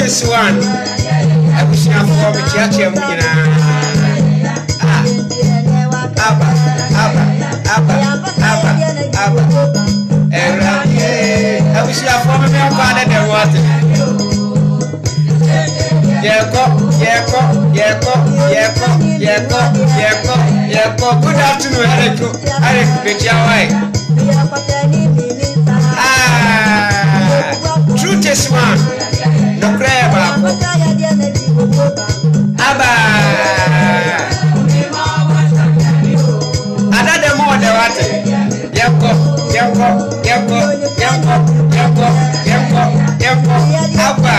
this one. I wish I for me chacha muna. Abba. I wish I for me father than water. Yeko. Good afternoon, Eric, bitch, truth is one. No crab. Abba. Another more than water. Yeko. Abba.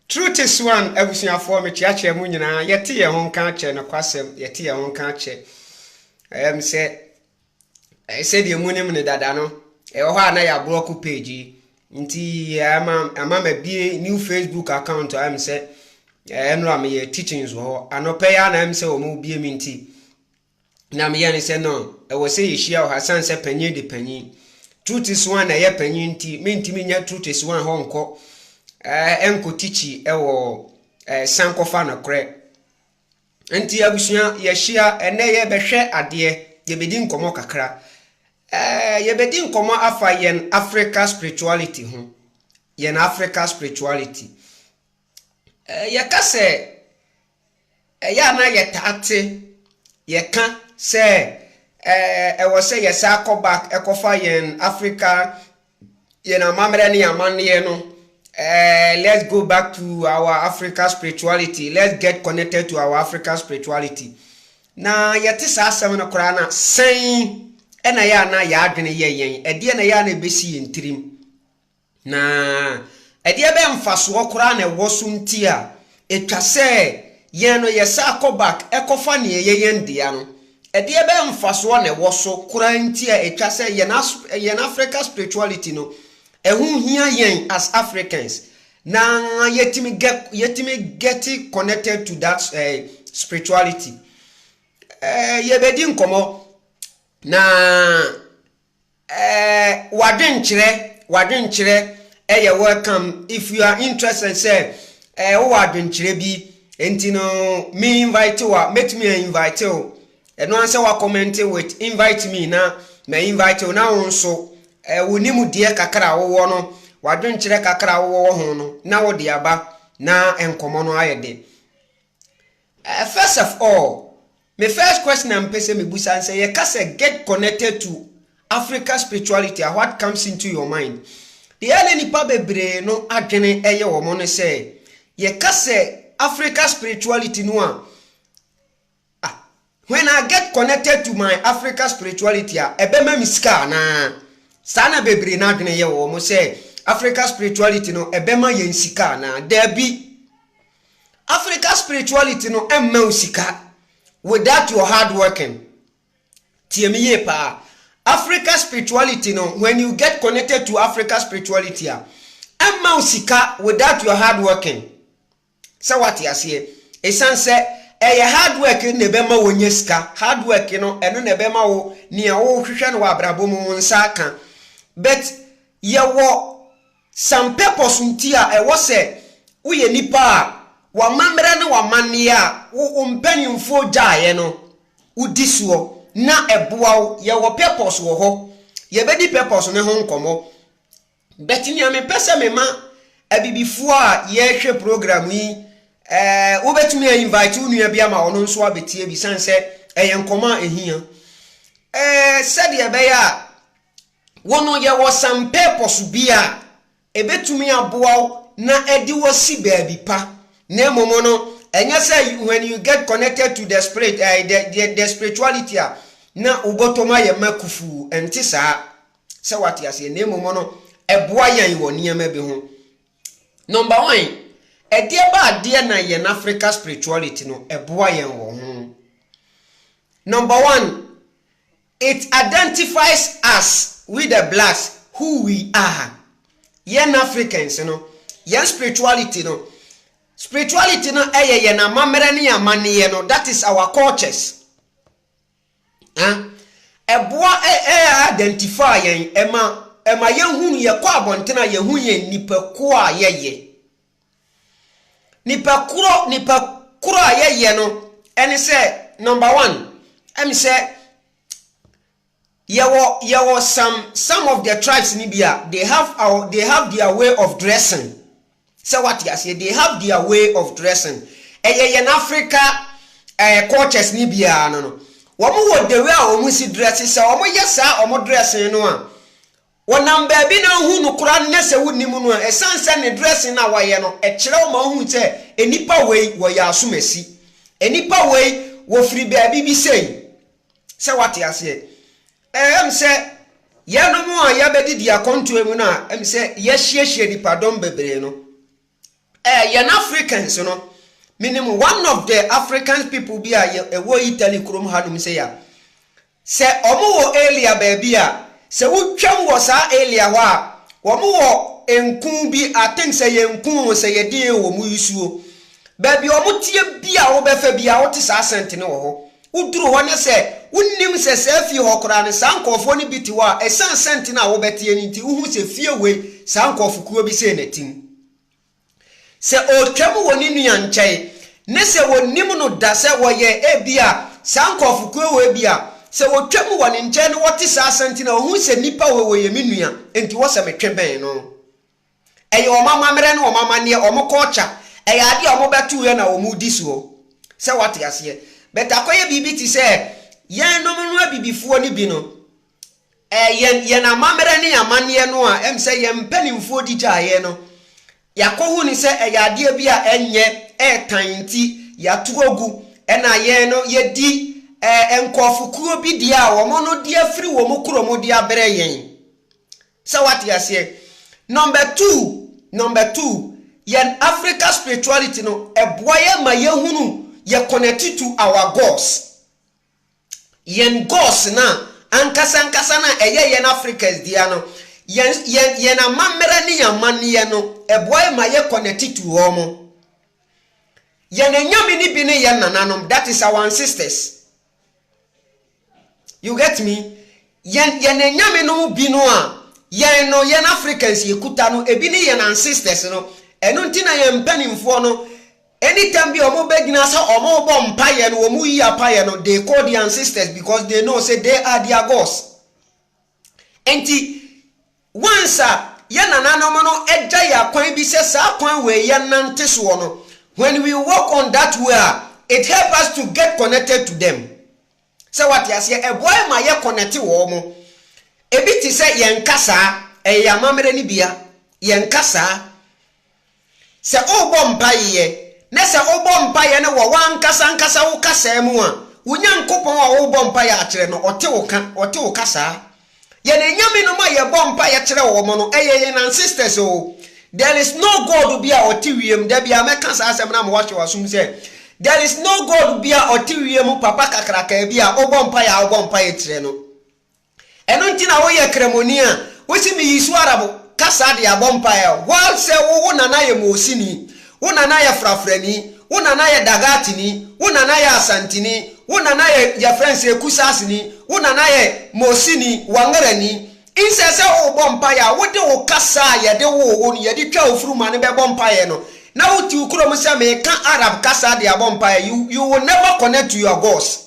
Truth is one. Everything for me, Chiache Munina, yet your own country, no quasem, yet your own country. I said the moon in the dadano. I ya block page. Inti I'm a new Facebook account. I'm say, I'm teachings or I no pay an am so mo be minty. Namiani said no. I was say she or her son said penny de penny. Truth is one, a penny minty me truth is one home co. Enko tichi ewo sanko fa no kre enti abusua ye hia ene ye behwe ade ye bedi nkomo kakra ye bedi nkomo afa yen Africa spirituality ho yen Africa spirituality ye ka se ya na ye tate ye ka se ewo se ye sa ko back ekofa yen Africa yen amamre ni amane no. Let's go back to our Africa spirituality. Let's get connected to our Africa spirituality. Na yeti sa asem no kora na sen ena ya na ya adwene yen ede na ya na besi yentirim na ede be mfaso kora na woso nti a etwa se yen no yesa akobak ekofa ne yen dia no ede be mfaso na woso kora nti a etwa se yen Africa spirituality no ehun hia yen as Africans na yetimi get connected to that spirituality yebedi nkomo na wadwenkyere welcome if you are interested say wadwenkyere bi enti no me invite wa met me invite o eno anse wa comment with invite me na me invite na wonso wonimu die kakra wo no wadwenkyere kakra wo ho no na wo de aba na enkomo no ayede. First of all, my first question I'm pese me busa say ye ka say get connected to Africa spirituality. What comes into your mind? The enemy pa bebre no adwene eye wo mo no say ye ka say Africa spirituality no a when I get connected to my Africa spirituality ebema miska na sana bebre na adwene ye wo mo say Africa spirituality no ebema yensika na debi Africa spirituality no emma usika without your hard working. Tiemiye pa Africa spirituality no when you get connected to Africa spirituality emma usika without your hard working. So what you say? Esan say hard work ne bema wonyeska hard work no eno ne bema wo ne wo hwehwe no abrabo mu nsa aka but ye wo some purpose ntia e wo se wo ye nipa wa mamre ne wa manne a wo mpanimfo gyae no udisuo na eboa wo ye wo purpose wo ho ye bedi purpose ne ho nkomo but ni ame pese me ma abibifo a ye hwe program yi wo betumi invite unu bia ma ono nso abetie bi sanse eye nkoma ehia said ye be ya wono ye wo some purpose bia ebetumi aboa na edi wo si baabi pa na momono enya say when you get connected to the spirit the spirituality na ubotoma ye makufu enti saa se wati ase na momono eboa yan wo niam bi ho. Number 1 ede ba ade na ye na Africa spirituality no eboa yan wo ho. Number 1 it identifies us with the blacks who we are. Yen Africans no yen spirituality no eye na mamere ne amane no that is our cultures. Eboa identify yen ema ema yehunu ye kwa abontena yehu ye nipako a yeye nipakuro a yeye no ene se number 1 em say yawo some of the tribes in Libya they have their way of dressing. So what you say, they have their way of dressing. In Africa cultures ni bia no womo wo the way omo si dress say omo yesa omo dressing no a wonam ba bi na hu no kura na se woni mu no a esanse ne dressing na waye no e kire o ma hu say enipa wei wo ya asomasi enipa wei wo firi ba bi bi sei. So what you say em say ye no mo a ya bedi dia konto emu na em say ye hie nipa dom bebre no yan Africans no minimum one of the African people be a wo Italy krom hanum say ya se omo wo area baby a se wo twam wo sa area ho a omo wo enkun bi atin say enkun say ye die wo mu yusuo baby omo tie bi a wo befa bi a wo te sa sent ne wo ho uduru ho ne se unnim se se fi ho kora ne sankofo ne biti wa esan sent na wo betie ni nti uhu se fie we sankofo kuo bi se natim se o twam woni nua nkyai ne se wonim no da se wo ye ebia sankofu kuo we bia se wo twam woni nkyai ne wote sa asante na ohun se nipa we ye menua enti wo se metweben no eye o mama mere ne o mama ne o mo culture eye ade o mo betu ye na o mu disuo se wate ase beta koye bibi ti se yen no mo abibifuo ni bi no yen amamere ne amane no a em se yen mpanimfuo di gyaye no yakohu ni se eyade bia enye tanti yatogu ena ye no yedi enkofukuo bi dia wo mo no dia firi wo mo kromo dia bere yen. So what you say number 2 yen Africa spirituality no eboye ma yehunu ye connected to our gods yen gods na ankasa na eye yen Africans dia no yen amamere ni amane no eboy ma ye connected to homo yen enyame ni bi ne yen nananom, that is our ancestors. You get me? Yen enyame no bi no a yen Africans ye kuta no ebi ne yen ancestors no eno ntina yen mpanimfo no anytime bi omo begina sa omo bo mpaye no omo yi apaye no they call the ancestors because they know say they are their gods. Enti once ya nananom no eja ya kwan bi se sa kwan we ya nante so no when we walk on that way it help us to get connected to them. So what you say e boy ma ye connect wo mo ebi ti se yen kasa e ya mamere ni bia yen kasa se obo mpaye na se obo mpaye ne wo wan kasa wo kasa mu a wonyankopon a obo mpaye a kire no ote wo kasa ye ne nyame no ma ye bo mpaye kire wo mo no yen ancestors o. There is no God be a otiwiem there be a meka sa asem na mo wache wasum say there is no God be a otiwiem papa kakraka bi a obo mpaye kire no eno ntina wo ye kremonia wo si mi yisu arabo kasa de abompaye while say wo nana ye mosini wo nana ye frafrani wo nana ye dagatini wo nana ye asantini wo nana ye friends ye kusasini wo nana ye mosini wangarani inse se wo bompaye wo de wo kasa ye de wo ye de twa ofuruma ne be bompaye no na wo ti ukuro se me kan Arab kasa de abompaye you will never connect to your gods.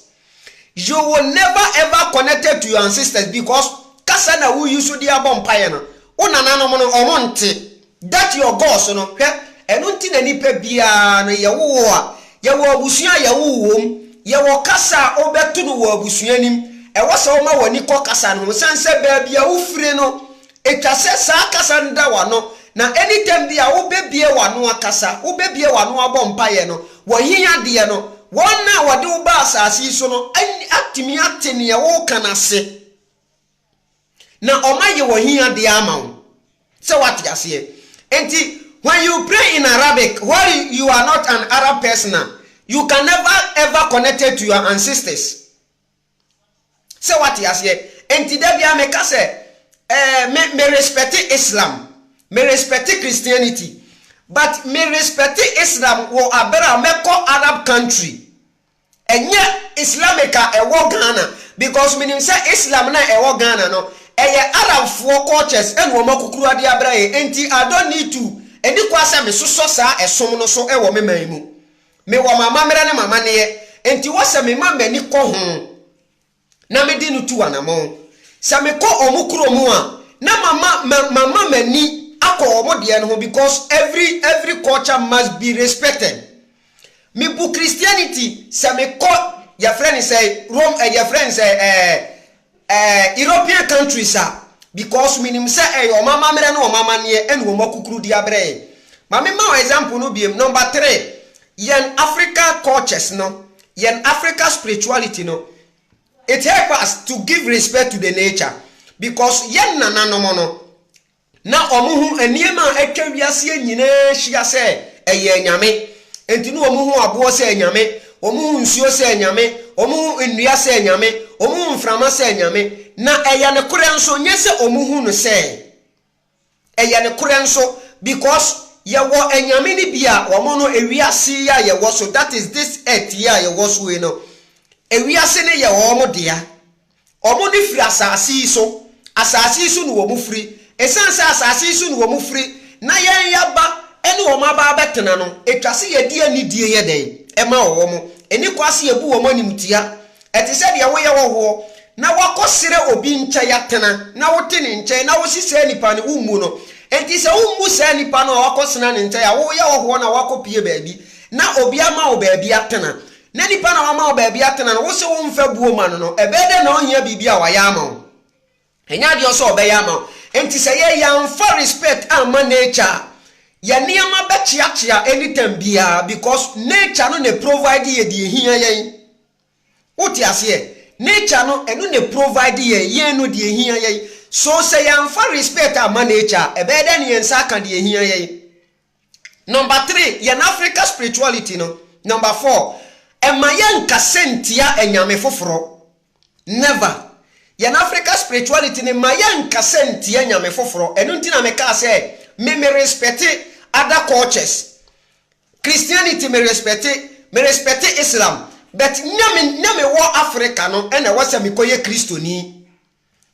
You will never ever connect to your ancestors because kasa na wo use de abompaye no unananom no omonte that your gods no hwe eno nti na nipa bia no ye wo a ye wo abusua ye wo ye wo kasa obetu no wo abusua nim e wo se wo ma wani ko kasa no sanse ba bia wo fire no etwase sa kasa nda wa no na anytime bia wo bebie wa no akasa wo bebie wa no abompaye no wo hiya de no wona wode wo ba asasi so no atimi atene ye wo kanase na omaye wo hiya de amawo. So what you say? Enti when you pray in Arabic, while you are not an Arab person, you can never ever connect to your ancestors. So what you say? Enti debia me kase me respect Islam, me respect Christianity, but me respect Islam wo abera me ko Arab country. Enye Islamica e wo Ghana because meaning say Islam na e wo Ghana no Arab for cultures and woman kukuru ade abraye enti I don't need to eni kwasa me so saa esom no so wo me manmu me wo mama mere ne mama ne enti wo se me mama ni ko ho na me di no tu anamo se me ko omukuro mu a na mama mani akọ omode no because every culture must be respected. Me bu Christianity se me ko your friend say Rome your friend say European countries because minim say your mama mere no mama ne en wo makukuru di abre ma me ma example no biem number 3 yen Africa cultures no yen Africa spirituality no it help us to give respect to the nature because yen nananom no na omuhu eniema atwa wiase nyina hia se eye nyame enti no omuhu abo se nyame omuhu nsuo se nyame omuhu nnua se nyame omuhu mframa se nyame na eya ne kure nso nyese omuhu no se eya ne kure nso because ye wo enyame ni bia omo no ewiase ya ye wo so that is this earth ya ye wo so we no ewiase ne ye wo mo dia omo ni firi asase so no wo mu firi esanse asase so no wo mu firi na yen yaba ene wo ma ba betena no etwase ye die ni die ye den ema wo mo eni kwase ebu wo mo nimtia etise de wo ye wo na wakosire obi ncha yatena na wote ni ncha na wo sise nipa ne ummu no enti se ummu se nipa no wakosina ne ncha ya wo ye wo na wakopie baabi na obi ama wo baabi atena na nipa na ama wo baabi atena no wo se wo mfa buo ma no ebede na ohia bibia wa ya ama wo enya de oso obe ya ama enti se ye ya mfa respect ama nature ya niama bechiachia anytime bia because nature no ne provide ye de hia yen uti ase nature no enu ne provide ye no de hia ye so say yan for respect ama nature ebede ne yensa kan de hia ye. Number 3 yan Africa spirituality no. Number 4 emayan kasentia enyame foforo never yan Africa spirituality ne mayan kasentia enyame foforo enu ntina meka say me respect other cultures. Christianity me respect Islam. But nyame wo Africa no ena wasa mikoye Kristoni.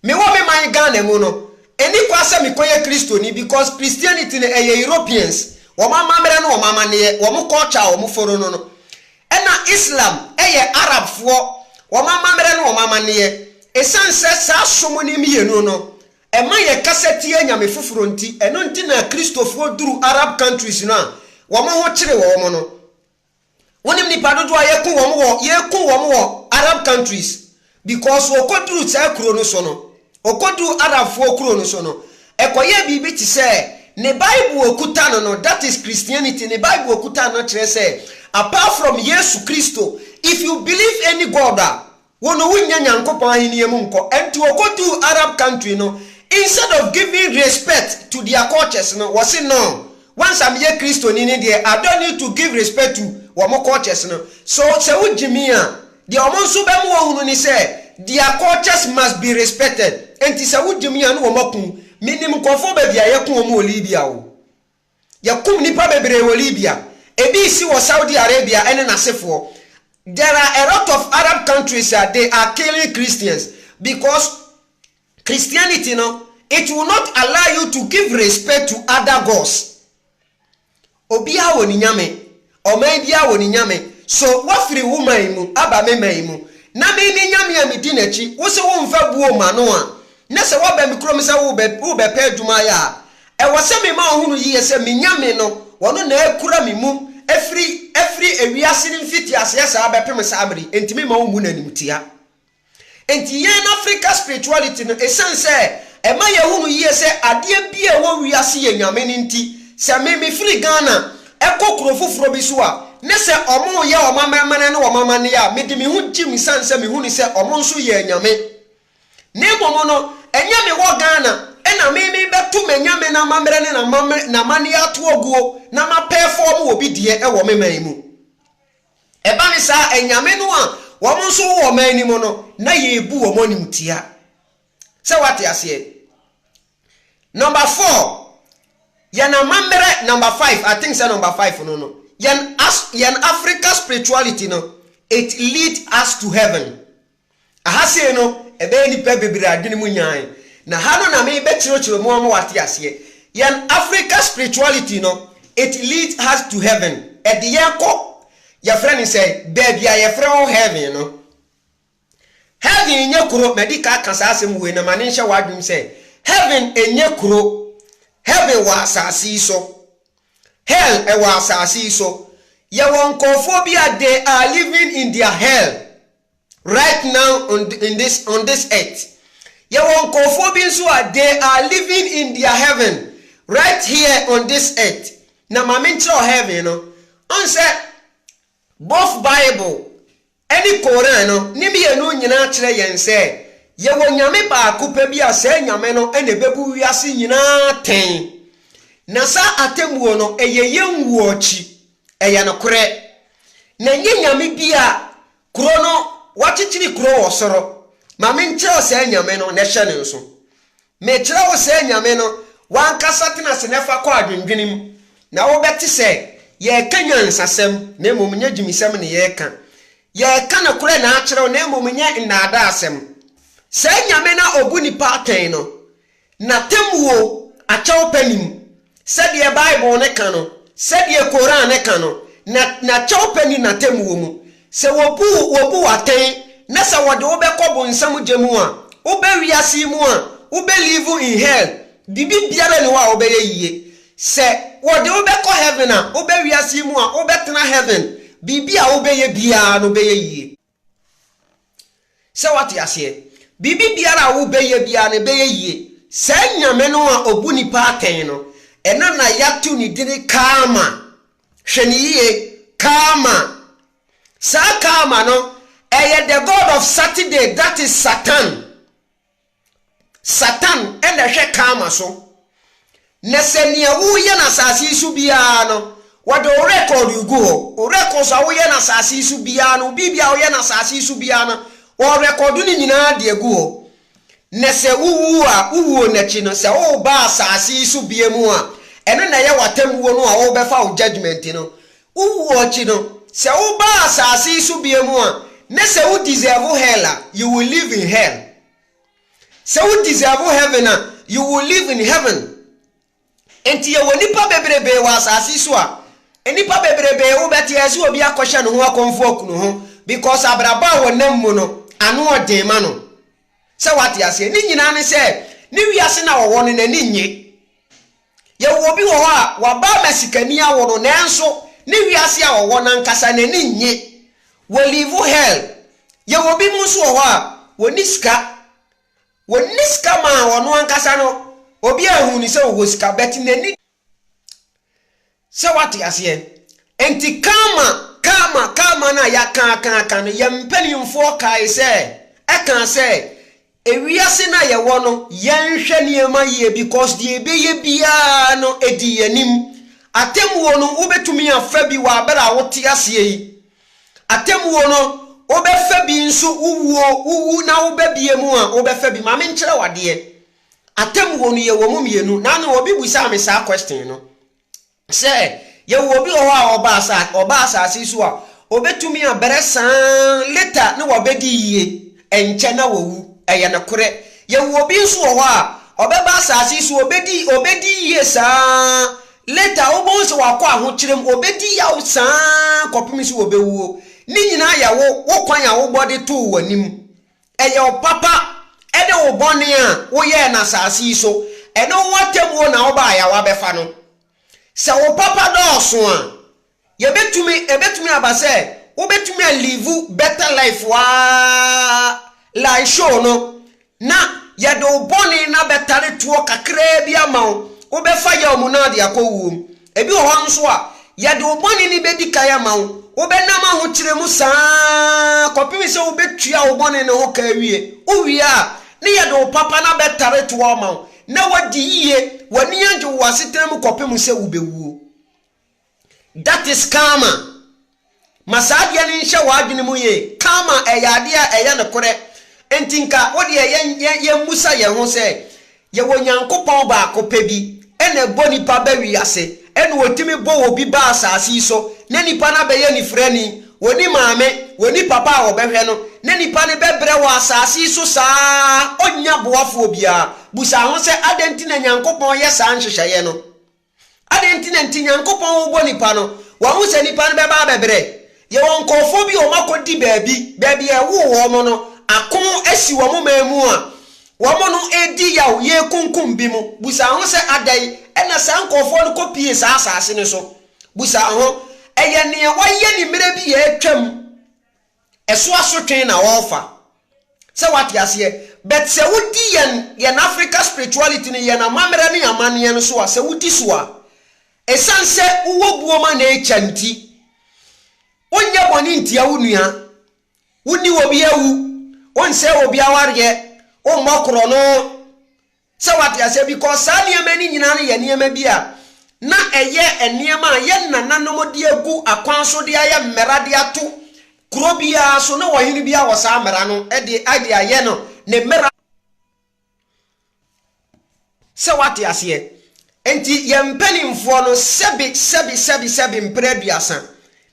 Me wo me man Ghana mu no. Eni kwasa mikoye Kristoni because Christianity ne Europeans. Wo mama mere no wo mama ne wo mu culture wo mu foro no. Ena Islam Arab fo wo mama mere no wo mama ne. Esanse sa somo ni mienu no. Ema ye kaseti nyame fufuro nti eno nti na Christofo duru Arab countries no a wo mo ho kire wo mo no. Wonim ni padodo ayekun wo mo Arab countries because okoduru tsa kuro no so no okodu Arab fo kuro no so no ekoye bibi ti se ne Bible okuta no that is Christianity ne Bible okuta no kire se apart from Jesus Christo if you believe any god wono wunya nyankopon ahini mu nko enti okodu Arab country no instead of giving respect to their cultures no was it no once I'm here Christo ni there I don't need to give respect to womo cultures no so se wujimia the omonso be mu ohunu ni say their cultures must be respected enti se wujimia no womakun minim konfo ba bia yakun omo Libya o yakum nipa bebre wo Libya ebi si wo Saudi Arabia ene nasefo there are a lot of Arab countries they are killing Christians because Christianity no it will not allow you to give respect to other gods obia woni nyame oman bia woni nyame so wafiri woman mu aba me man mu na me ni nyame a medi nachi wo se wo mfa buo ma no a na se wo ba mi krom se wo be pa adwuma ya e wo se me ma ohunu yi se me nyame no wono na ekura me mu every ewiase ni mfiti ase sa abepem sa amri entimi ma wo mu na nimtia enti yen Africa spirituality no esanse e ma ye hunu yi se ade bia wo wiase ye nyame ni nti se me free Ghana ekokro foforo bi so a ne se omo ye omamamane ne omamane ya medi me hu jim sanse me hu ni se omo nso ye nyame ne momo no enyame wo Ghana ena me betu menyame na mamre ne na mane ato oguo na ma perform obi die e wo meman mu e ba mi sa enyame no a wo mo nso wo man ni mo no na ye bu wo mo nimtia se wate ase. Number 4 yana mamre. Number 5 I think say number 5 no yan Africa spirituality no it lead us to heaven ahase no ebe ni pe bebere adwene mu nyan na hano na me betiro mu am wate ase yan Africa spirituality no it leads us to heaven e de yeko your friend say baby I friend heaven no heaven nye kuro medical kasa asem we na mane hye wadwum say heaven enye kuro heaven was asase so hell e was asase so ye won kophobia they are living in their hell right now on this earth ye won kophobia so they are living in their heaven right here on this earth na mamentro heaven no on say both Bible any Quran no ni bi enu nyina kire yen say ye wo nyame ba akupa bi asa nyame no ene bebu wiase nyina ten na sa atemuo no eye yenwuo chi eye no kore na nye nyame bi a kuro no wachichiri kuro wo soro ma me nche o sa nyame no na hye ne nso me kire o sa nyame no wan kasa tena se nefa kwa adwendwenim na wo beti se ye kanya nsasem na emomnya jimisem ne ye ka ye kana kure na akire na emomnya nnada asem se nyame na obu nipa aten no na temuo achaw panim se de Bible ne ka no se de Quran ne ka no na chaw pani na temuo mu se wobu aten na se wode wo be kobo nsam gemu a wo be wiase mu a wo be live in hell bibi biara ne wa wo be yiye se wode wo be ko heaven a wo be wiase mu a wo be tena heaven bibi a wo be ye bia no be yiye se wate ase bibi biara wo be ye bia ne be yiye se nyame no a obu nipa aten no ena na yatu ni dire kama hweniye kama sa kama no the god of Saturday, that is Satan and the hwe kama so nesenia wo ye na sasi su bia no what the record you go o record so wo ye na sasi su bia no bibia wo ye na sasi su bia no o record ni nyina de go nese wuo na chi no se wo ba sasi su bia mu a eno na ye watamwo no a wo be fa o judgment no wuo chi no se wo ba sasi su bia mu a nese wo deserve hell you will live in hell se wo deserve heaven you will live in heaven. Enti ye wonipa bebrebe wa asase so a enipa bebrebe wo beti ese obi akɔhye no ho akonfo okunu ho because abraba wonam mu no anu odin ma no se wate ase ni nyina ne se ni wiase na wo no nani nye ye wo bi wo a wa ba masikani a wo no nanso ni wiase a wo na nkasa nani nye wo live hell ye wo bi mu so wo a woniska ma wo no ankasa no obi ahu ni se wo sika beti nani se wate ase enti kama na ya kan ya mpanimfo kai se e kan se ewiase na ye wo no yenhwe niema ye because the ebeye bia no edi yanim atemuo no obetumi afa bi wa abera wote ase yi atemuo no obefa bi nso uwu na obebie mu a obefa bi ma me nkere wade atemuo no ye wo mu mienu na no obi busa me sa question no se ye wo bi ho a oba asase so a obetumi aberesan later ne wo bedi yie enche na wowu eye na kore ye wo bi nso ho a obeba asase so obedi yie sa later obo so wakọ ahokyerem obedi ya sa kopimi so obewu ni nyina ya wo kwan ya wo body to wanim eye opapa ede wo bone a wo ye na asase so eno watemuo na wo ba ya wa befa no se wo papa do so a ye ebetumi abase wo betumi live better life wa la show no na ye do bone na betare tuo kakra bi ama wo befa ya omu na de akowu ebi ho nso a ye do bone ni bedi kaya ma wo benam ho kyeremu saa kopimi se wo betua wo bone ne ho ka wie wo wie a ne ye do papa na betare tuo ma na wadi yie wani anju wasetem kopim se ubewu that is karma masadia ni nhye wadwene mu ye karma eyade a eya ne kore entinka wodi ye musa ye ho se ye wonyankopon ba akopebi ene boni pa ba wiase ene wotimi bo obi ba asase so na nipa na be ye ni frani woni maame woni papa wo behwe no na nipa ne bebre wo asase so saa onya boafo bia busa ho se adenti na nyankopon ye saa nhwehye no adenti na nyankopon wo bo nipa no wo ho se nipa ne beba bebre ye won kofo bi o makodi baabi e wo mo no akon asi wo mo mamu a wo mo no edi yaw ye kunkum bi mu busa ho se adai ena saa nkofo no kopie saa asase ne so busa ho eye ne waye ni mere bi ye twam eso asotwen na wofa se wati ase but se wudi yen Africa spirituality ne yen amamere ne amane no so a se wudi so a esanse uwo buoma na echanti onye boni ntia wunua wuni obi awu onse obi aware o mokro no se wati ase because ani amani nyina ne ye niema bia na eye eniema ye nananom de agu akwan so de aye mmerade ato krobia so na wahini bia wo sa mera no ade aye no ne mera se wati ase enti ye mpanimfo no sebi mpreduasa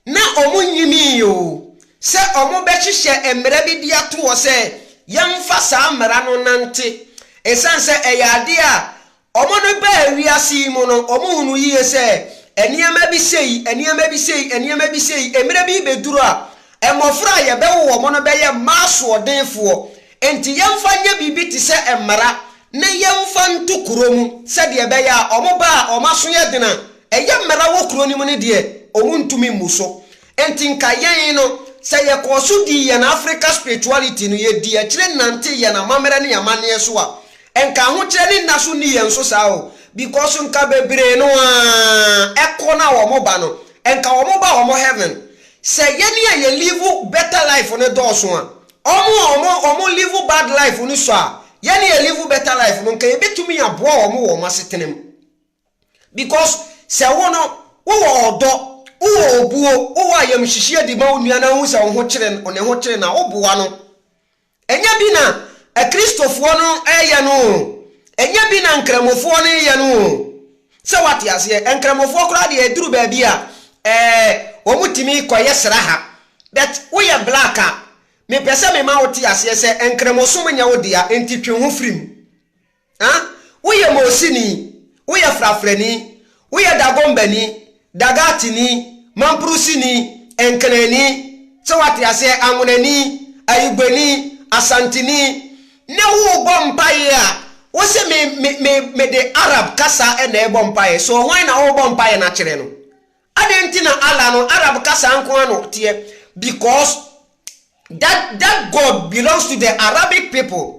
na omunyimi yo se omu behihye emre bi dia to wo se yemfa sa mera no nante esanse eyade a omu no ba wiase mu no omu hunu yiye se eniema bi sei emre bi beduru a emofra ye bewo omu no beye maso odenfo enti yemfa nya bibi ti se emra na yemfa ntukuro mu se de beye a omu ba omaso ye dena eye mera wo kuro ni mu ne de omu ntumi muso enti nka yen no se ye koso di ye na Africa spirituality no ye di akire nante ye na mamere ne yamane so a enka ho kire ni naso ni ye nso saa o because nka bebre no a ekona wo mo ba no enka wo mo ba wo mo heaven se ye ne ye live better life no do so a omo live bad life no so a ye ne ye live better life no nka ye betumi aboa wo masetenem because se wo no wo odo wo obuo wo ayam hihie di ma onua na hu se wo ho kire na oboa no enya bi na kristofo no eye no enya bi na nkramofo no eye no se wate ase nkramofo kora de eduru ba bi a wo mutimi koye sraha but wo ye black a me pese me ma wote ase se nkramosom nya wo dia enti twe ho frim wo ye mosini wo ye frafrani wo ye dagombani dagatini mamprusini enkeneni se wate ase amunani ayugbeni asantini ne wo bompaye a wo se me de Arab kasa e na bompaye so why na wo bompaye na kire no adenti na ala no Arab kasa anko ano tie because that God belongs to the Arabic people.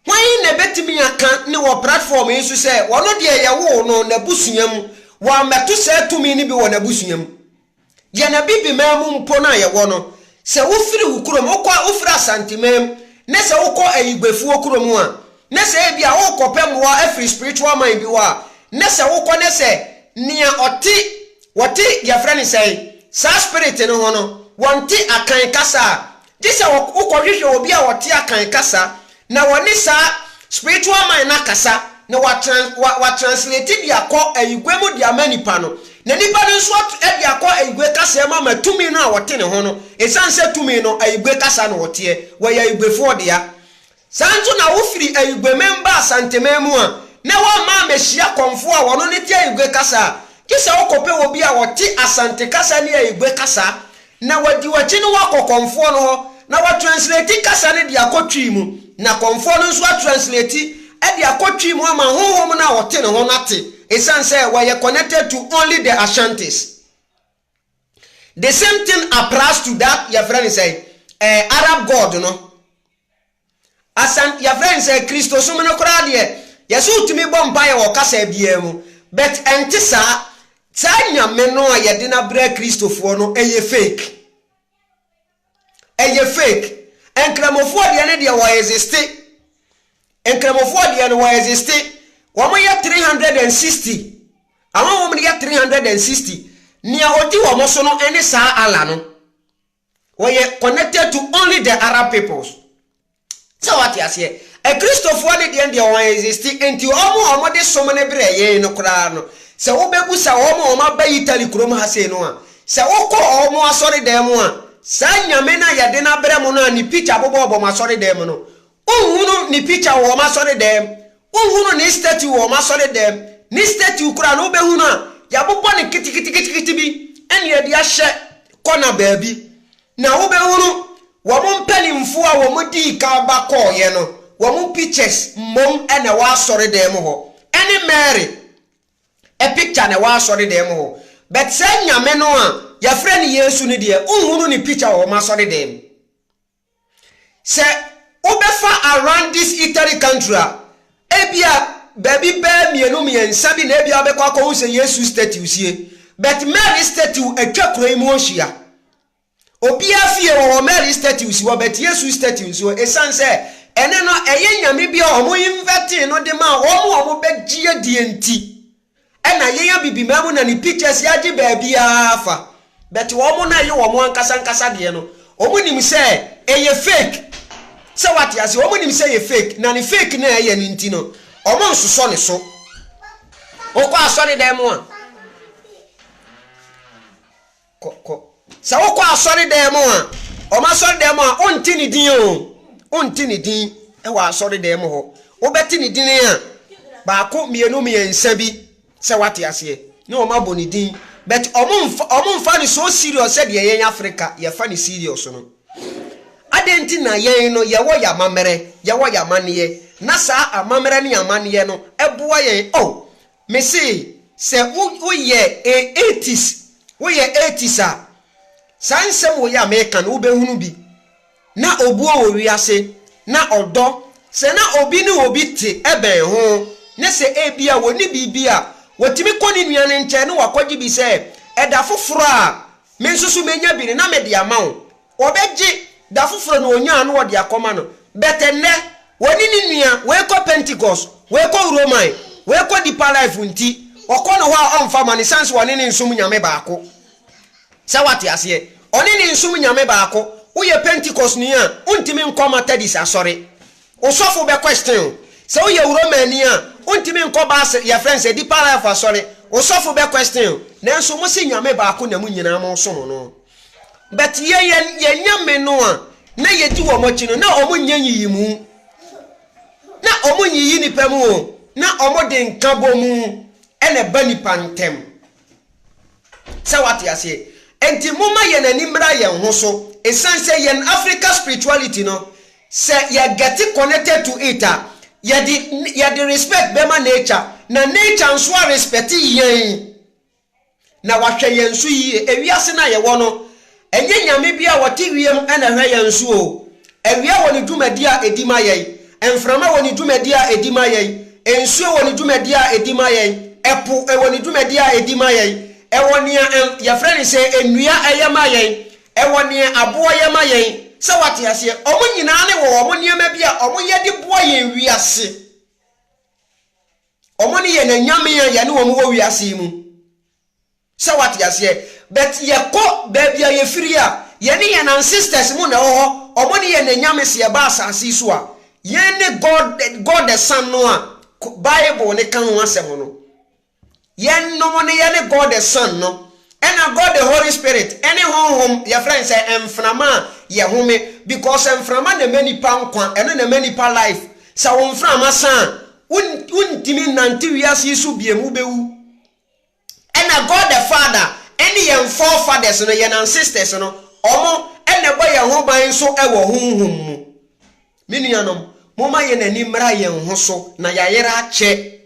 Why ne betimi aka ne wo platform yi so se wono de ye wo no na busuam wa meto se tumi ni bi wo na busuam ye na bibi mamu mpo na ye wo no se wo firi wukurom okwa wo firi asantimem ne se wo ko ayigbefu okurom a ne se e bia wo kopem wo afri spiritual mind bi wa ne se wo ko ne se nia oti ya friend say sa spirit no ho no wonti akan kasa dise wo ko hwehwe obi a woti akan kasa na woni sa spiritual mind na kasa na wa translate dia ko ayigwemu dia manipa no na nipa no so e dia ko ayigwe kasa ma tumi no a wote ne ho no esanse tumi no ayigwe kasa no wote wa ya ayigwefo dia sanzo na wo firi ayigwe member asantememu a na wa ma mehia konfo a wono ne ti ayigwe kasa kisa wo kope obi a wote asante kasa ne ayigwe kasa na wadi wachi no wa konfo no ho na wa translate kasa ne dia kotwi mu na konfo no so translate e dia kotwi mu ama honhom na wote ne ho nate esanse we are connected to only the Ashantis. The same thing applies to that your friend say Arab God no asan your friend say Christo so no kra de yeso utumi bompa ye wo kasa bia mu but entisa tanya me no a ye de na bra Christofo no eye fake enkramofo de ne de wo existe enkramofo de ne wo existe wo mo ye 360 awon wo mo ye 360 nia odi wo mo so no ene sa ala no we are connected to only the Arab peoples. So what you say a Christopher de de wo existe enti omo de so mo ne bre ye no kra no se wo bebu sa wo mo ma ba Italy krom ha se no a se wokọ omo asori dem a sa nyame na yede na brɛ mo no ni picture bobo mo asori dem no unhunu ni picture wo ma asori dem unhunu ni statue wo ma asori dem ni statue kura no be hunu a ya bobo ni kitikiti bi ene ye dia hye kona baabi na wo be hunu wo mo mpanimfo a wo mo di ka ba kɔ ye no wo mo pictures mom ene wa asori dem ho ene Mary a picture na wa asori dem ho but say nyame no a ya frɛ ni Yesu ni de unhunu ni picture wo ma asori dem say obefa around this Italy country ebia baby be mienu miensa bi na ebia be kwa ko say Yesu statue sie but Mary statue atwa kro imu ohia obi afie wo Mary statue si wo but Yesu statue si wo esan say ene no eye nyame bia omo invite no de ma omo be gie die enti ena yeya bibi mamu na ni pictures ya ji baby afa but omo na ye omo ankasa de no omo nim say eye fake say what ya say omo nim say ye fake na ni fake na eye ni enti no omo nsoso ne so okọ asori dem a ko sa okọ asori dem a omo asori dem a onti ni din o onti ni din e wa asori dem ho obeti ni din a ba ko mienu miensa bi say what ya say no omo aboni din but omo mfa ni so serious said ye yen Africa ye fa ni serious no adenti na yen no ye wo ya mamere ye wo ya mane na sa amamere ni amane no eboa yen oh me say se wo ye 80s wo ye 80s a sansem wo ye America no be hunu bi na obuo wo wiase na odo se na obi ni obi te eben ho ne se ebia woni bibia wotimi koni nuane nche no wakogi bi se eda foforo a me nsusu menya bi na me de amawo obeji da foforo no onya no de akoma no betenne woni ni nua we ko Pentecost we ko Roman we ko Deeper Life nti okono ho a omfa mani sans woni ni nsum nyame baako se wate ase oni ni nsum nyame baako wo ye Pentecost ni a untimi nkoma tadis asori osofo be question se wo ye Roman ni a untimi nkoba ya friends e Deeper Life asori osofo be question na nso mo se nyame baako na mu nyina mo so no but ye nyame no a na ye di wo mo chi no na omo nyanyi mu na omo nyiyi ni pemu o na omo de nkabo mu ene bani pantem se what ya say enti moma ye nani mra ye ho so esanse ye Africa spirituality no se ye get connected to it ye the respect bema nature na nature nso respect yen na wahwe ye nso yi ewiase na ye wo no enye nyame bia wote wiem ena hwe ye nso o ewia woni dwumadi a edima ye enframa woni dwumadi a edima ye ensuo woni dwumadi a edima ye epo woni dwumadi a edima ye ewoni ya friend say enua eyema ye ewoni aboa yema ye se wate ase omo nyina ne wo omo niema bia omo ye de boa ye wiase omo ne ye na nyame ye ne wo mo wiase mu se wate ase but ye ko baabia ye firi a ye ne ye na sisters mu na ho omo ne ye na nyame se ye ba asase so a ye ne God the Son no a Bible ne kan ho asem no ye no mo ne ye ne God the Son no and God the Holy Spirit any home your friend say emframa ye home because emframa na many pound kwan eno na many pa life sa won frama san untimi nante wiase su biemu bewu and God the Father any your forefathers no your ancestors no omo ene boy ye ho ban so ewo honhom mu minuanom moma ye nani mra ye ho so na yayera che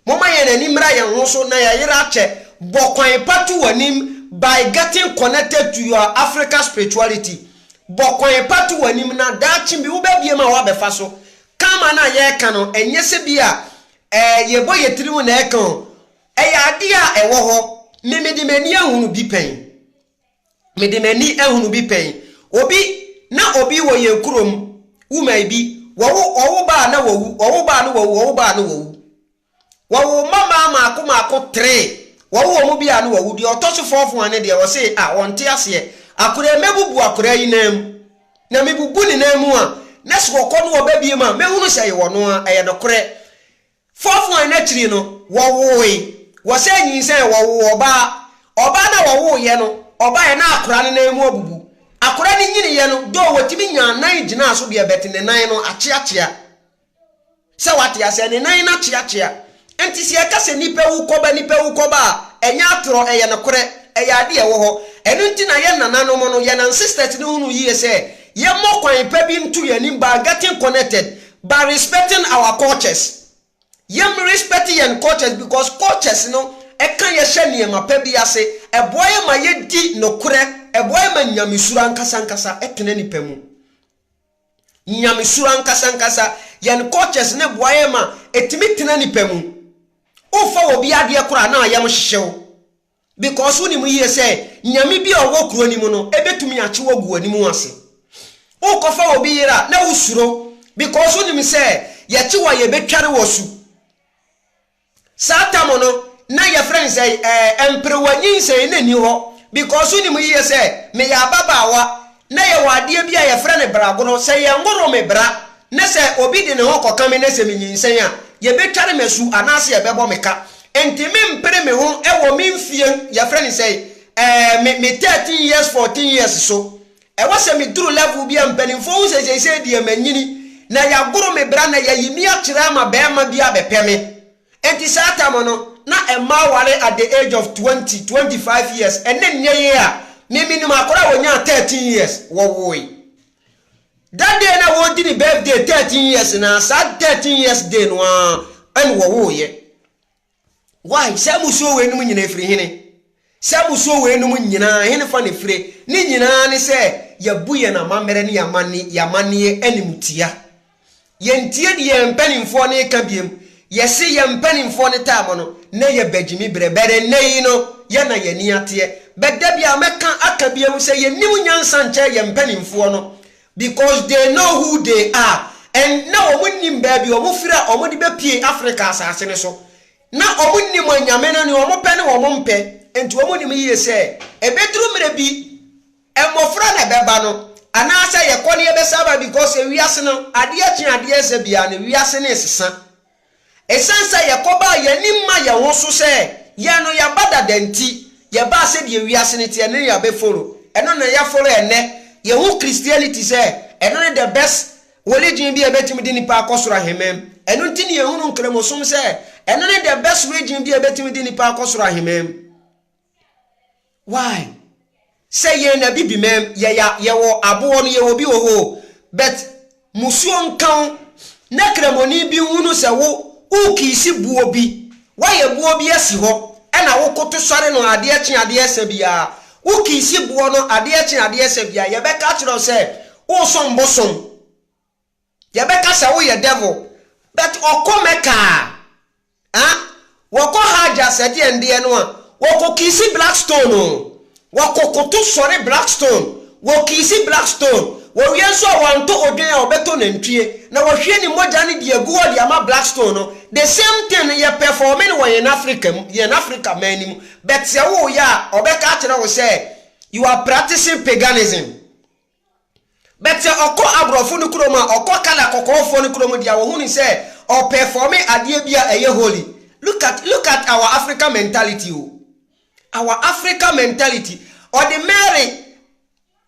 moma ye nani mra ye ho so na yayera che bokwan patu wanim by getting connected to your Africa spirituality bokwan patu wanim na dachi bi ubebie ma wa befa so kama na ye ka no enye se bia ye boye tirimu na e kan ya ade a ewo ho memedi mani ahunu bi pen medi mani ahunu bi pen obi wo ye kurom umai bi wo ba na wo mama mako 3 wo mu bia no wo di otoso fofo ane de wo se wonte ase akure mebubu akure yi nam na mebubu ni namu a na so ko no obabie ma mehunu se wo no aye no kure fofo ane chiri no wo se nyin se wo ba oba na wo ye no oba ye na akora ne na mu abubu akora ne nyine ye no do watimi nya nan gina so de beti ne nan no acheachea se wate ya se ne nan na acheachea enti se aka se nipa wu koba enya atoro eye ne kore eye ade ye wo ho enu nti na ye nananom no ye nan sisters ne hunu yi se ye mo kwan pa bi ntu ye ni ba getting connected by respecting our cultures. Yem respect yen cultures because cultures no e kan ye hye ne ma pa bi ase e boye ma ye di no kure e boye ma nyamesura nkasa etene nipa mu nyamesura nkasa yen cultures ne boye ma etimi tena nipa mu o fa obi ade kura na ayam hyehew because uni mu ye say nyame bi owo kuro ni mu no ebetumi ache wogu ani mu ase o ko fa obi yira na usuro because uni mu say ye chi wa ye betware wosu Satamono na your friends say emprewanyin say na ni ho because uni mu ye say me ya babawa na ye wade bia ye frɛ ne bragono say ye ngoro me bra na say obi de ne ho koka me na say me nyinsen a ye betware mesu anase ye bebo meka enti me mpere me ho e wo me mfie ye frɛ ne say me 13 years 14 years so e wo say me duru level bia mpanimfo hu say de manyini na ya goro me bra na ye yimi a kire ama be ma bia bepeme enti Satamono na emma wale at the age of 25 years and then nye ya minimum akora wonya 13 years wo that day na wo di ni birthday 13 years na sa 13 years day no an wo ye why samuso we num nyina firi hene samuso we num nyina hene fa ne fire ni nyina ne se yabuye na mamere ne yamane animtia yentie de yempanimfo ne ka biem yesi yempanimfo ne tamono na ye bagimi brebere nei no ye na ye ni ate bedda bia meka aka biem se ye nim nyansa nche yempanimfo no because they know who they are and na omunim ba bi omufira omudi be pie Africa asase ne so na omunim anyame na ne omope ne omompe enti omunim yiye se ebeduru mire bi emofra na beba no anasa ye kone ye besaba because wiase no ade ade ese bia ne wiase ne sesa esansa ye koba ye nimma ye ho so se ye no ya bada danti ye ba se de wiase ne tie ne ya be follow eno na ya follow ene ye hu Christianity se eno ne the best religion bi ebetimi di nipa akosoro ahemem eno ntini ye hu nkremosom se eno ne the best religion bi ebetimi di nipa akosoro ahemem why say ye na bibi mem ye wo abo no ye wo bi wo ho but musuo nkan na kremoni bi hunu se wo ukisi buo bi wa ye buo bi asi ho e na wo koto sore no ade ade ese bia ukisi buo no ade ade ese bia ye be ka kiro se wo som bosom ye be ka se wo ye devil but okomeka wo ko haja se de ende no a wo ko kisi Blackstone no wakokoto sore Blackstone wo kisi Blackstone wo wienso wanto odwen a obeto nantwie na wo hwe ni moja ne de agu odi ama Blackstone no the same thing ye performing wo in Africa manim but se wo ya obeka akere wo say you are practicing paganism but se oko abrofo no kroma oko kala kokofo no kroma dia wo huni say o performing ade bia eye holy look at our African mentality our African mentality or the Mary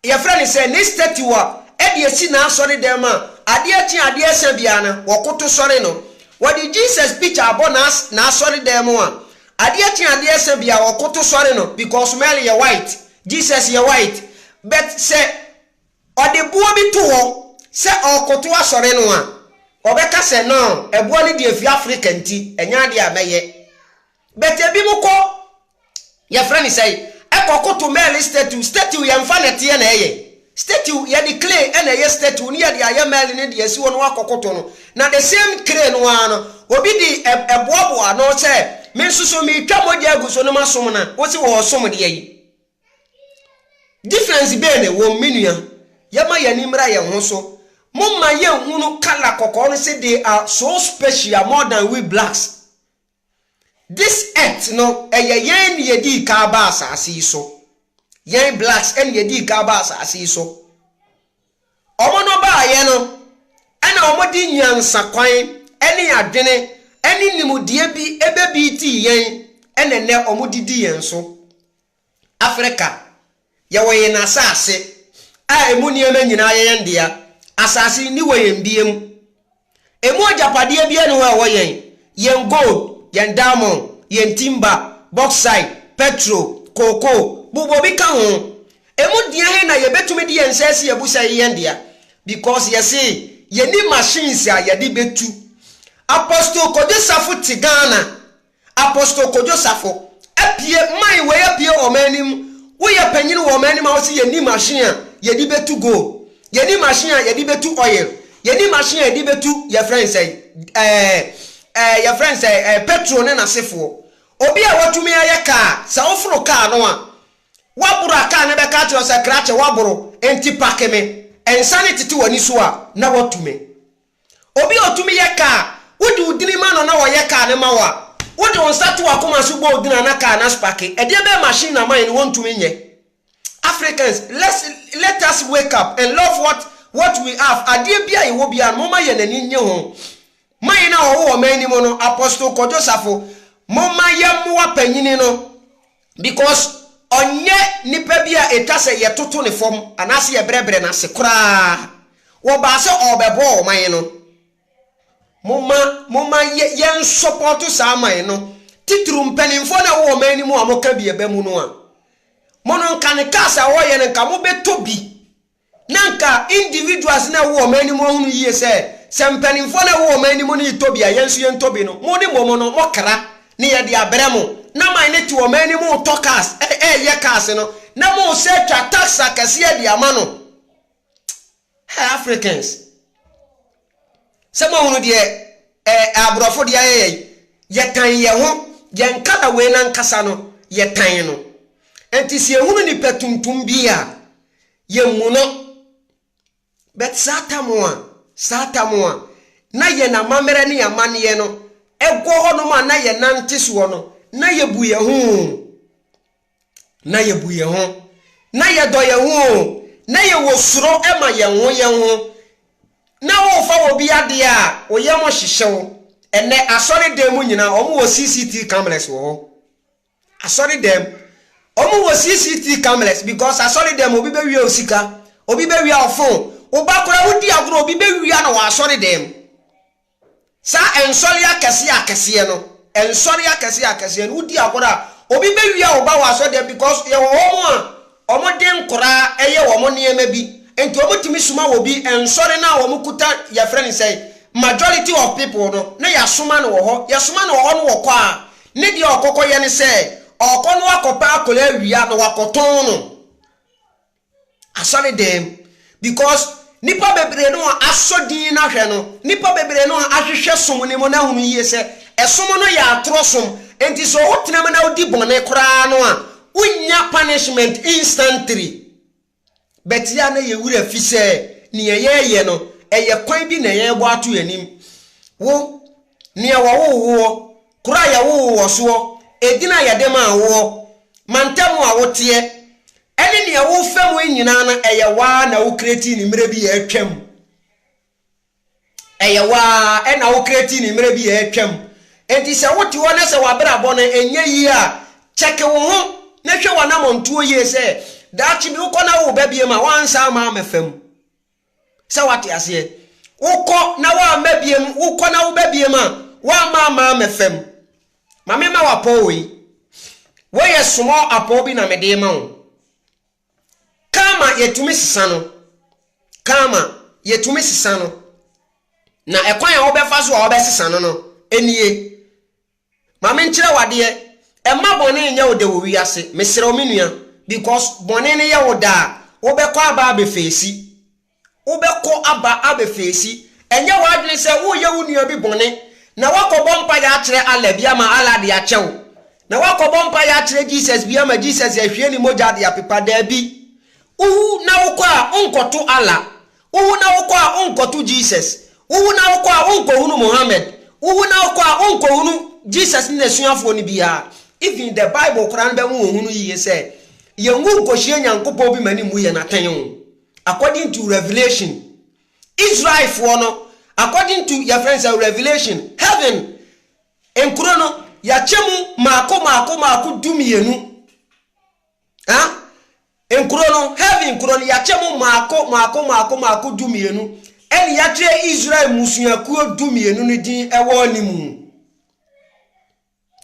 your friend say this statue e de si na asori dem a ade ade ese bia na wokoto sori no what the Jesus picture abona na asori dem a ade ade ese bia wokoto sori no because Mary you white Jesus you white but say or the buo bi to ho say okoto asori no a obeka say no ebuo ni de fi Africa nti enya ade ameye but ebi mu ko your friend say ekokoto Mary statue ye mfa na tie na eye statue ye de clay na ye statue ni ye de aye Mary ne de asi wono akokoto no na the same clay no ano obi di eboabo ano say me nsuso mi twa moja aguso no masom na wo si wo som de yi difference be na wo menua ye ma ye nimra ye ho so mumma ye hunu kala kokoro say they are so special more than we blacks. This earth no yen yedi ka ba asase so yen blacks en yedi ka ba asase so omo no ba ye no ana omo di nyansa kwan ene adwene ene nimudie bi ebe bi ti yen ene ne omo didi yen so Africa ya wo ye na asase a emu niema nyina ye ndia asase ni wo ye mbiem emu ajapade bia ne wo yen gold yen diamond yen timber bauxite petrol cocoa bubo bi ka ho emu dia he na ye betumi di yen sese ye busa ye ndia because ye say ye ni machines a ye di betu Apostle Kodosafo Tigana Apostle Kodosafo apie mai we apie omanim wo ye panyin wo omanim a wo se ye ni machine a ye di betu gold ye ni machine a ye di betu oil ye ni machine a ye di betu ye friend say your friends say petrol na sefo obi a watumi aye car sa ofro car no a waburu aka na be ka tro se krache waburu enti pakeme ensane tete wani so a na watume obi otumi ye car wodi udini ma no na wo ye car ne ma wa wodi on start wa kuma so bo udina na car na spake e de be machine na man wontumi nye Africans let us wake up and love what we have adie bia ye wo bia no ma ye nani nye ho mai na owo mani mo no Apostle Kodosafo moma yemwa panyini no because onye nipa bia etase ye toto ne fom anase ye brebre na se kura wo ba se obebo mai no moma yen support sa mai no titru mpanimfo na wo mani mu amoka bia ba mu no a mono nka ne kasa wo ye nka mo betobi nanka individuals na wo mani mu hunu yie se mpanimfo na wo mani mu ni tobi a yensu yen tobi no mo ni mo no mokra ni ye de abremo na man ne ti wo mani mu tokas ye kas no na mo se twa tax akase ye de amano Africans se mo hunu de abrofo de ye tan ye ho ye nkala we na nkasa no ye tan no enti se hunu ni petuntum bia ye mu no bet satamwa na ye na mamere ne amane no ego hono ma na ye nante so no na ye bu ye ho na ye do ye ho na ye wo suro e ma ye ho na wo fa wo bia de a wo ye mo hyehyew ene asori dem nyina omo wo CCTV cameras wo ho asori dem omo wo CCTV cameras because asori dem obi be wi osika obi be wi afon oba kura wudi agro obi be wi na wa asori dem sa ensori akese no ensori akese no wudi agora obi be wi oba wa asori dem because ye wo mo a omo den kura eye wo mo niema bi enti omo timi suma wo bi ensori na wo mo kuta ya friend say majority of people no na ya suma no wo ho no wo kwa ne di okoko ye ne say okono akopa akola awia no wakoton no asori dem because nipa bebre no asodin na hwe no nipa bebre no ahwehwe som ne mo na hunu yie se esom no ya atrosom enti so wotenam na odi bone kora no a unya punishment instantly betia na ye wura fi se ne ye no eye kwan bi na ye bo ato yanim wo ne wo kora ya wo so edina ya dem a wo mantamu a wote ene ne wo fam nyina na eye wa na wo kreti ni mre bi ya twam eye wa e na wo kreti ni mre bi ya twam enti se wote wo na se wa bra bo na enye yi a cheke wo ho na hwe wa na montuo ye se daachi bi uko na wo babie ma wansa ma mefam se wate ase uko na wa mabie uko na wo babie ma wa ma mefam mame ma wapo wi we ye small apo bi na mede ma wo kama yetumi sisa no na ekwan ya obefa so obesisa no enie mame nkire wade emma bone nya ode wo wi ase mesere o menua because bone ne ye woda obekọ aba abefesi enye wadwe se wo ye wo nua bi bone na wakọbọ mpa ya akire ala bia ma ala de achew na wakọbọ mpa ya akire Jesus bia ma Jesus ahwie ni moja de apepa da bi uhu na wokọ a onkoto ala uhu na wokọ a onkoto Jesus uhu na wokọ a onkohunu Muhammad uhu na wokọ a onkohunu Jesus ni nesuafo ni bia even the Bible Quran be mu hunu yiye se yengu nkohie nyankopɔ bi mani mu ye naten according to Revelation Israel for no according to your friends Revelation heaven enkuro no ya chemu maako dumienu enkuro no heaven nkuro no ya chemu maako dumienu eni ya tre Israel musuakuo dumienu no din ewo nimu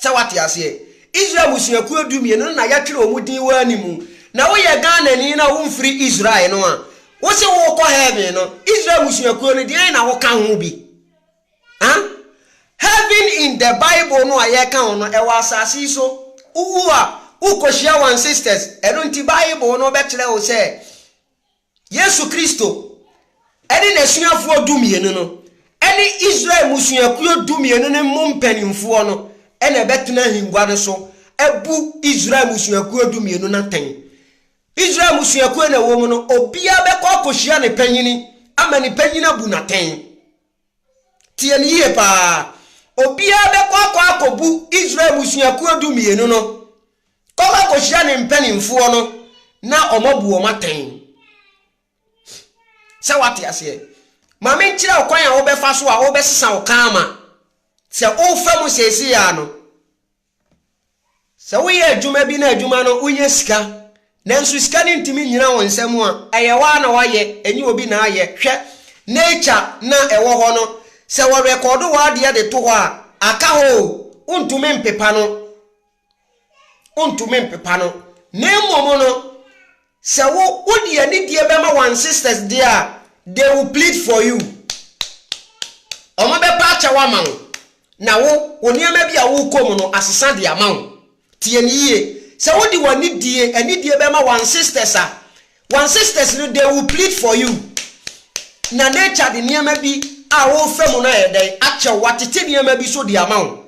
se wate ase Israel musuakuo dumienu na ya tre omudin wa nimu na wo ye Ghana ni na wo mfiri Israel no a wo se wo ko heaven no Israel musuakuo no din na wo ka ho bi heaven in the Bible no aye ka ho no e wa asase so uwa ukoshia one sisters eno nti Bible no betre wo se Yesu Kristo eni nesuafuo dumienu no eni Israel musuakuo dumienu ne mompanimfuo no ene betena hingwa ne so ebu Israel musuakuo dumienu na ten Israel musuakuo na wo mu no obia bekọ akoshia ne panyini ama ne panyina bu na ten tie ni ye pa obia bekọ akobu Israel musuakuo dumienu no kọba koshia ne mpanimfuo no na omabu omaten se wate ase ma me nkire okwan a wo befa so a wo besesa wo kama se wo fa mu sesi ya no se wo ye adwuma bi na adwuma no unye sika nanso sika ne ntimi nyina won nsam a eyewa na waye enyi obi na aye hwe nature na ewo ho no se wo record wo ade de to ho a aka ho untume mpepa no nemomo no se wo odi ani die be ma one sisters there they will plead for you omo be pa cha wa man na wo oniama bi a wo kom no asesa de amawo tie ni ye se wo di wani die ani die be ma one sisters no they will plead for you na nature de niama bi a wo fam no yedai ache watete niama bi so de amawo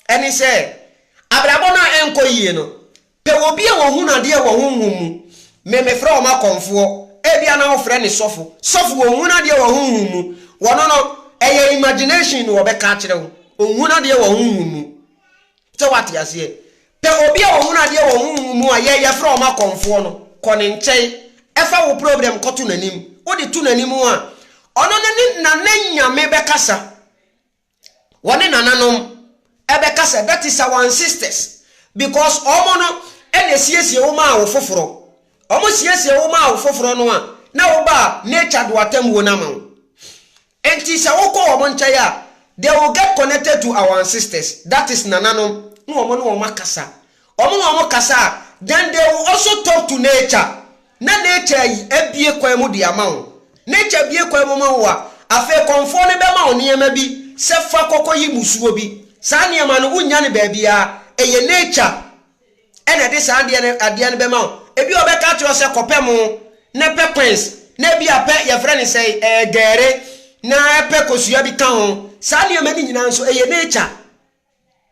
eni se abrabo na enko yie no pe obi e wo hu na de wo honhum me fra o ma konfo e bia na wo fra ni sofo wo hu na de wo honhum wono no eye imagination wo be ka kire wo hu na de wo honhum te wate ase pe obi e wo hu na de wo honhum a ye fra o ma konfo no kone nchei e fa wo problem koto nanim wo de tu nanim a ono ne na nyame be kasa wone nananom ebekasa that is our sisters because omo ene siesie wo ma wo foforo omo siesie wo ma wo foforo no a na wo ba nature do atam wo na ma enti se wo ko omo nchai a they will get connected to our sisters that is nananom no omo makasa omo kasa then they will also talk to nature na nature yi ebie kwan mu de amawo nature bie kwan mu ma wo a afa konfo ne be ma oni ema bi se fa kokoyi musuo bi Sani amanu unya ne baabia eye nature ena de sande ade ne be ma ebi obeka tro se kopem na pe queens na bia pe ye frɛ ne sei gere na pe kosua bi ka ho sani amani nyina nso eye nature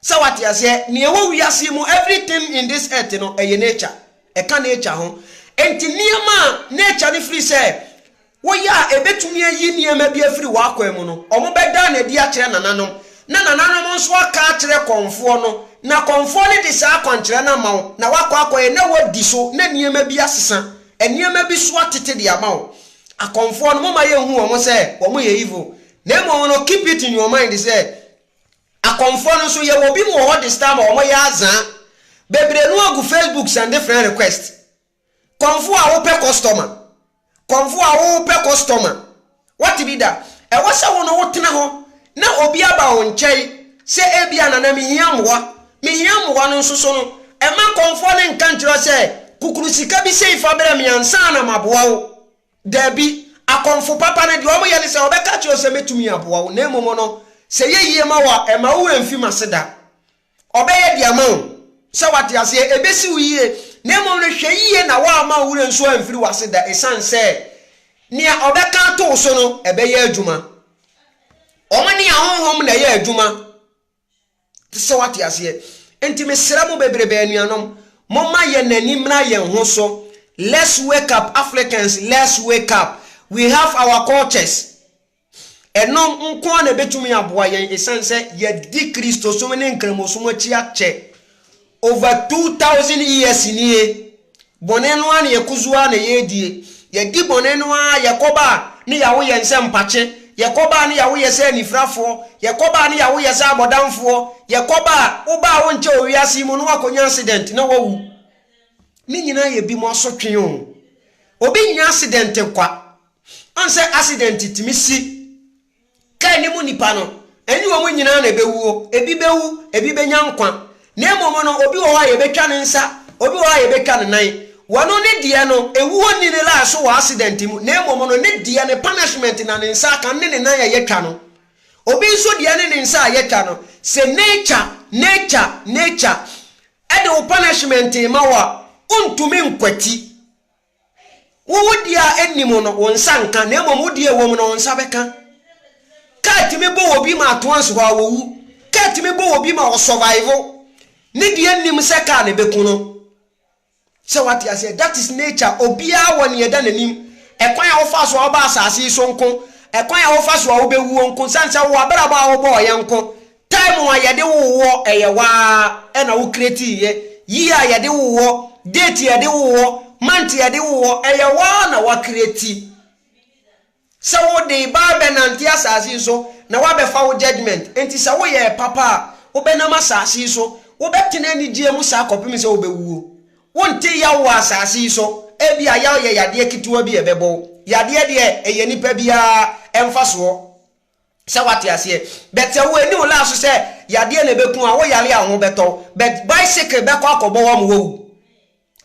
sawati ase ne ewo wiase mu everything in this earth no eye nature e ka nature ho enti niema nature ne free say wo ya ebetumi ayi niema bi afiri wa akwa mu no omo beda na di a kire nananom na nananom nso aka kire konfo no na konfo ne de sa akwankire na mawo na wakwa na wadi so na niema bi asesa eniema bi so atete de amawo akonfo no mama ye hu omo se omo ye evil na mo no keep it in your mind say akonfo no so ye wo bi mo ho this time omo ya azan bebre no agu Facebook send friend request konfo a wo pe customer what be that e wo se wo no wo tena ho na obi aba wo nchai se ebia na mi hiamwa no nsoso no e ma konfo ne nka ntiro se kukuru sika bi sei fa bere mi ansa na maboa wo dabi akonfo papa ne de omo ye ne se obeka chi o se metumi aboa wo na emomo no se ye yie ma wa e ma wo amfi maseda obeye dia ma wo se wate ase ebesi wo yie na emomo no hwe yie na wa ma wo nso amfiri waseda esan se nia obeka to so no ebeye adwuma omani ahonhom na ye adwuma se wate ase enti mesra mo bebrebe anuanom mama ye nanim na ye ho so. Let's wake up, Africans. Let's wake up. We have our cultures. And no unko na betumi aboa yen esanse ye di Kristo so mene nkremoso chi ache over 2000 years nie boneno an ye kuzua na ye die ye di boneno a yakoba ni yawo ye nsempache yakoba ni yawo ye se nifrafo yakoba ni yawo ye se abodamfo yakoba uba wonche owiase mu no akonya accident na wawu ni nyina ye bi mo asotwe o obi nya accident kwa onse accident timisi kai ni mu nipa no eni wo mu nyina na bewuo ebi bewu ebi benya nkwa na emomo no obi wo ha ye betwa ne nsa obi wo ha ye betwa ne nan wono ne die no ewuo ni ne la so wa accident mu na emomo no ne die ne punishment na ne nsa kan ne nan ye twa no obi so die ne nsa ye twa no se nature ede o punishment ma wa untumi nkwati wo dia enimo no wonsa nka na emomo die wo mu no wonsa beka ka timi bo obi ma to anso ha wo ka timi bo obi ma o survive ni die ennim se ka ne beku no so what I say that is nature obia woni eda nanim ekwan ya wo fa so oba asase so nko ekwan ya wo fa so wo bewu nko sansa wo abara ba wo bo ye nko time wa ye de wo eye wa e na wo create ye yi a ye de wo date ye de wo month ye de wo eye wa na wa create so wo de ba be nanti asase so na wa be fa wo judgment enti se wo ye papa wo be na masase so wo betena ni die mu sa kopim se wo bewu wonte ya wo asase so ebi aya ye yade kituwa bi ebebo yade de eye nipa bia emfaso se wate ase bete wo eni wala so se yade na beku a wo yale a ho beto but bicycle be kwa kobo wo wo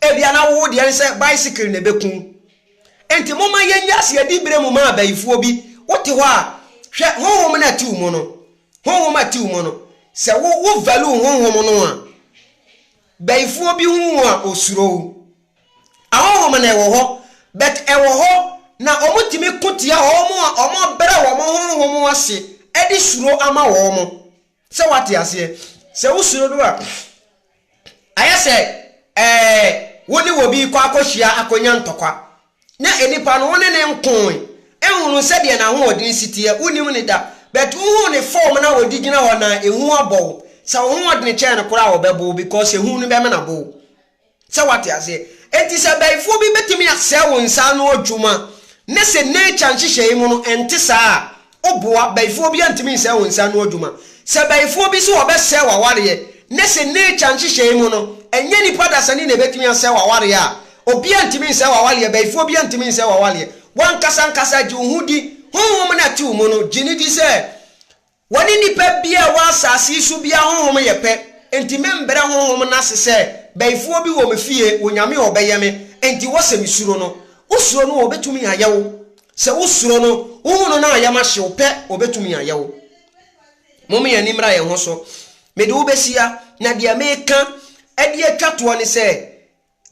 ebi ana wo de se bicycle na beku enti mo ma yenya se adi bire mu ma baifuo bi wote ho a hwe honhom na ti umo no honhom ati umo no se wo value honhom no a baifuo bi hu a osuro ahonhom na ewo ho but ewo ho na omutimi kutia omo bere wo mo honhom ase edi suro ama wo mo se wate ase se usuro do a ayese woni wo bi kwa akohia akonya ntokwa na enipa no woni ne nkon ehunu se de na ho odin sitie unim ne da but hu ne form na odi gina ho na ehu abo se hu odin che ne kura wo bebo because ehu ne be me na bo se wate ase enti se baifo bi betimi ase wo nsa no adwuma ne se nature nhihye mu no ente saa oboa baifo bi antimi se wo nsa no adwuma se baifo bi so obese wa ware ne se nature nhihye mu no enye ni pada sani ne betimi ase wa ware a obi antimi se wa ware baifo bi antimi se wa ware wan kasa ji uhudi honhom na ti umo no jini di se woni nipa bia wa asase su bia honhom ye pe enti membere honhom na se baifo bi wo mefie onyame obeyeme enti wo se misuro no usuro no obetumi ayewo se usuro no uhunu na ayama hye pe obetumi ayewo momme yanimra ye ho so me de ubesia na dia meka edi atwato ne se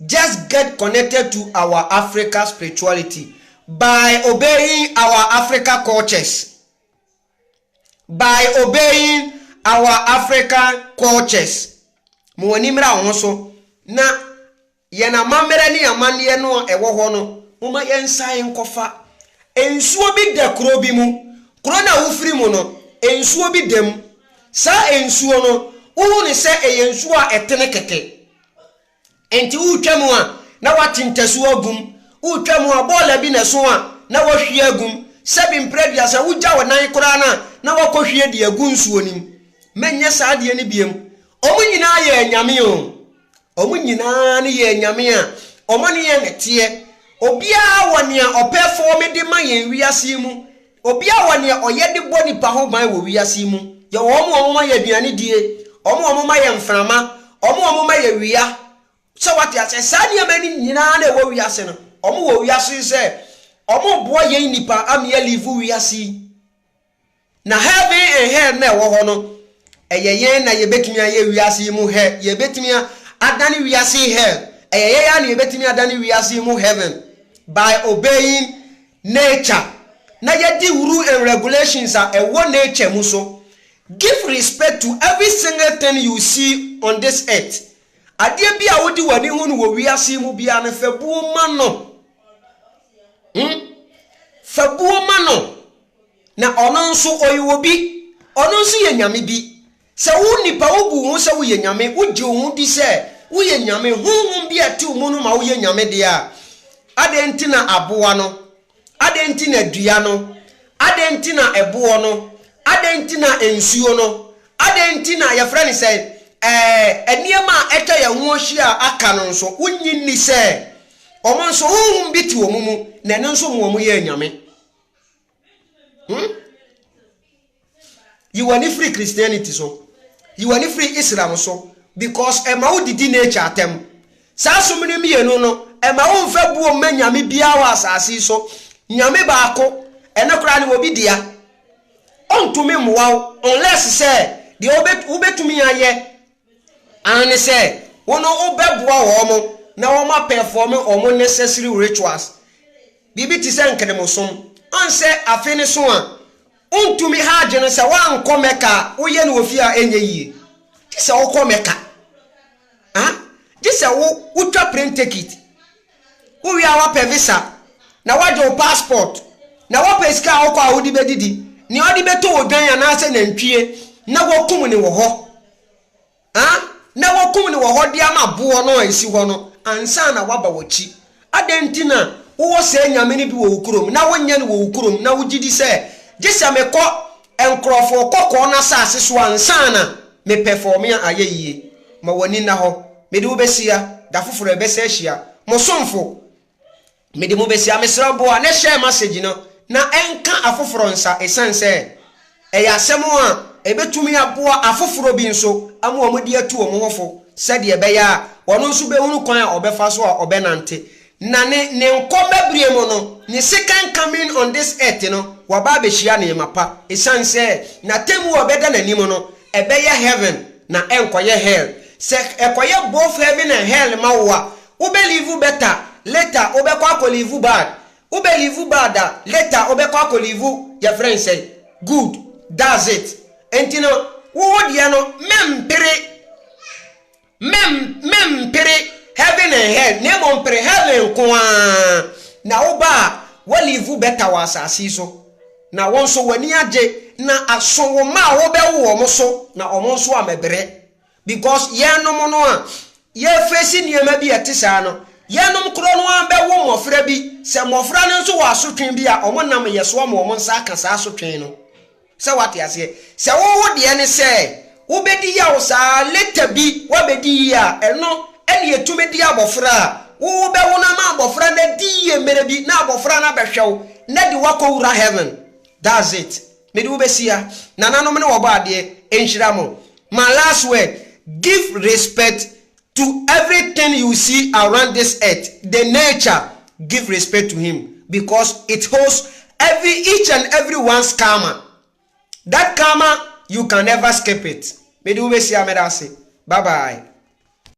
just get connected to our Africa spirituality by obeying our Africa cultures. By obeying our African cultures. Muwanimra ho so na yena mamere ni amane no ewo ho no muma yensan nkofa ensuo bi da kro bi mu kro na wufiri mu no ensuo bi dem sa ensuo no uhu ne se eyensuo a etene keke enti utwamu a na watintasu agum utwamu a bola bi na so a na wahwie agum sabi mpredia sa wugya wonan kora na wakohwie di agunsuo nim menye sa de ne biem omu nyina ye nyame o omu nyina ne ye nyame a omo ne ye nete obia woni a opefo me de mayen wiase mu obia woni a oyede boni pa ho ban wo wiase mu ye omo ma ye aduane die omo ma ye mframa omo ma ye wia so what ya say sa ne mani nyina na wo wiase no omo wo wiase se omo bo ye nipa am ye live wiase na heaven and hell na wo ho no eye na ye betumi aye wiase mu he ye betumi adani wiase hell eye ya na ye betumi adani wiase mu heaven by obeying nature na ye di rule and regulations a ewo nature mu so give respect to every single thing you see on this earth ade bia wodi wani hu no wo wiase mu bia na fabuo ma no fabuo ma no na ono nso oyiwo bi ono nso ye nyame bi se wo nipa wo bu hu se wo ye nyame wo je hu di se wo ye nyame hu bi ati mu no ma wo ye nyame de a ade nti na aboa no ade nti na dua no ade nti na ebo no ade nti na ensuo no ade nti na ye frɛ ne se eniema etwa ya ho hia aka no nso wonyi ni se omo nso honhum bi ti omumu na ne nso mo ye anyame you want free Christianity so you want free Islam so because e ma wo didi nature atem sa so mene mienu no e ma wo mfa buo ma nyame bia wa asase so nyame baako ene kura ne obi dia ontumi mwa unless say the obetumi aye and say wono obeboa wo mo na wo ma perform omo necessary rituals bibi ti se nkenemosom on say afeni so a ontumi haje no se wan komeka wo ye no ofia enye yie ti se wo komeka ti se wo utwa print ticket wo wi awa pe visa na waje o passport na wo pe ska wo kwa wodi bedidi ni odi beto odwan ya na ase na ntwie na wokum ni wo ho na wokum ni wo ho dia ma bo no esi ho no ansa na waba wachi adentina wo se nyame ni bi wo ukurom na wonye ni wo ukurom na wogidi se gisa me ko enkrofo kokko na sase so ansa na me perform ya ayeyie ma woni na ho me de wo besia da foforo ebese ahia mo somfo me de mo besia me srabo a na share message no na enka afoforo nsa esanse eya asemo a ebetumi aboa afoforo bi nso amu omudi atu omhofo sade ebeya wono nso be hunu kwan a obefa so a obenante na ne nkobabrie mo no ne second coming on this earth no waba behia ne mapa esanse na temu obeda nanimo no ebeya heaven na enkoye hell se ekoye both heaven and hell mawa wo believe better later obekwa ko live bad wo believe bad later obekwa ko live your friend say good that's it entino wo dia no mempere heaven and hell nemo mpere heaven kwa na wo ba wo live better was asiso na wonso wani age na asowo ma wo be wo mo so na omo so amebere because ye no mo no a ye face niema bi etisa no ye no kro no an be wo mofra bi se mofra no nso wa asotwen bi a omo nam yeso mo nsa aka sa asotwen no se wate ase se wo de ne se wo bedi ya wo sa leta bi wo bedi ya eno ene etumedi abofra wo be wo na ma abofra na di ye mere bi na abofra na behwew na di wako wura heaven that's it me di wo besia na nanom ne wo ba ade enhira mo my last word give respect to everything you see around this earth the nature give respect to him because it holds each and everyone's karma that karma you can never escape it me di wo besia me da say bye bye.